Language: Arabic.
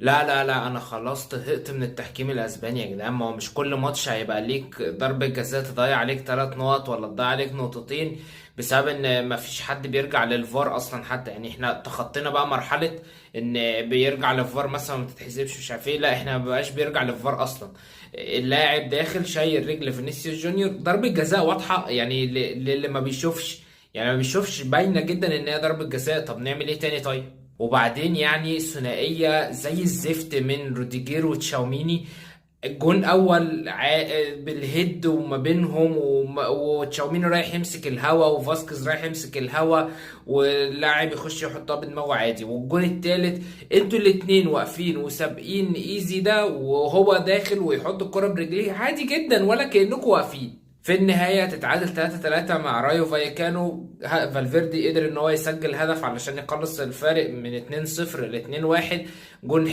لا لا لا، انا خلاص طهقت من التحكيم الاسباني يا جدعان. ما هو مش كل ماتش هيبقى ليك ضربة جزاء تضيع عليك 3 نقط ولا تضيع عليك نقطتين بسبب ان ما فيش حد بيرجع للفار اصلا. حتى يعني احنا تخطينا بقى مرحلة ان بيرجع للفار مثلا ما تتحسبش مش عارف ايه. لا، احنا ما بقاش بيرجع للفار اصلا. اللاعب داخل شايل رجل فينيسيوس جونيور، ضربة جزاء واضحة يعني للي ما بيشوفش. يعني ما بيشوفش، باينة جدا ان هي ضربة جزاء. طب نعمل ايه تاني طيب؟ وبعدين يعني ثنائية زي الزفت من روديجير وتشاوميني. الجون اول بالهيد وما بينهم وتشاوميني رايح يمسك الهوا وفاسكيز رايح يمسك الهوا، واللاعب يخش يحطها بدماغه عادي. والجون التالت انتوا الاتنين واقفين وسابقين ايزي ده وهو داخل ويحط الكرة برجليه عادي جدا ولا كأنكم واقفين. في النهاية تتعادل 3-3 مع رايو فايكانو. فالفيردي قدر ان هو يسجل هدف علشان يقلص الفارق من 2-0 ل 2-1. جون